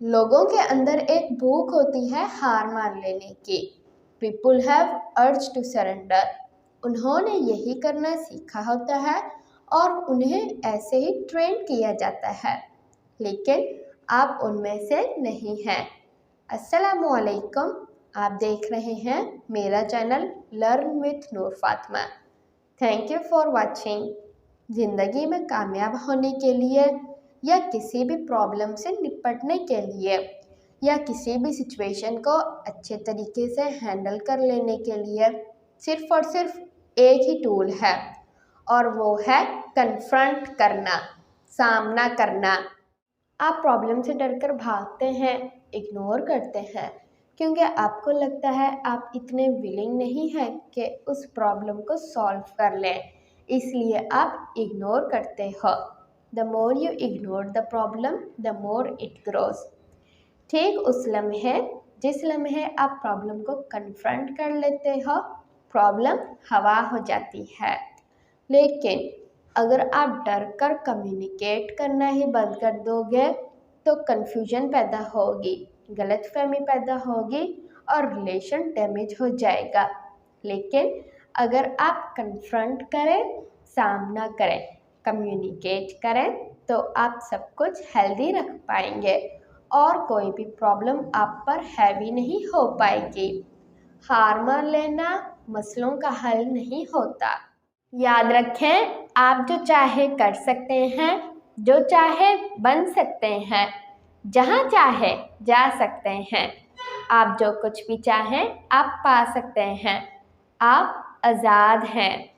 लोगों के अंदर एक भूख होती है हार मान लेने की। People have urge to surrender. उन्होंने यही करना सीखा होता है और उन्हें ऐसे ही ट्रेन किया जाता है, लेकिन आप उनमें से नहीं हैं। अस्सलामुअलैकुम, आप देख रहे हैं मेरा channel learn with Noor Fatima. Thank you for watching. ज़िंदगी में कामयाब होने के लिए या किसी भी प्रॉब्लम से निपटने के लिए या किसी भी सिचुएशन को अच्छे तरीके से हैंडल कर लेने के लिए सिर्फ़ और सिर्फ एक ही टूल है, और वो है कन्फ्रंट करना, सामना करना। आप प्रॉब्लम से डरकर भागते हैं, इग्नोर करते हैं, क्योंकि आपको लगता है आप इतने विलिंग नहीं हैं कि उस प्रॉब्लम को सॉल्व कर लें, इसलिए आप इग्नोर करते हो। The more you ignore the problem the more it grows. ठीक उस लम्हे जिस लम्हे आप प्रॉब्लम को कन्फ्रंट कर लेते हो, प्रॉब्लम हवा हो जाती है। लेकिन अगर आप डर कर कम्युनिकेट करना ही बंद कर दोगे तो कन्फ्यूजन पैदा होगी, गलतफहमी पैदा होगी और रिलेशन डैमेज हो जाएगा। लेकिन अगर आप कन्फ्रंट करें, सामना करें, कम्युनिकेट करें, तो आप सब कुछ हेल्दी रख पाएंगे और कोई भी प्रॉब्लम आप पर हैवी नहीं हो पाएगी। हार मान लेना मसलों का हल नहीं होता। याद रखें, आप जो चाहे कर सकते हैं, जो चाहे बन सकते हैं, जहाँ चाहे जा सकते हैं। आप जो कुछ भी चाहें आप पा सकते हैं। आप आज़ाद हैं।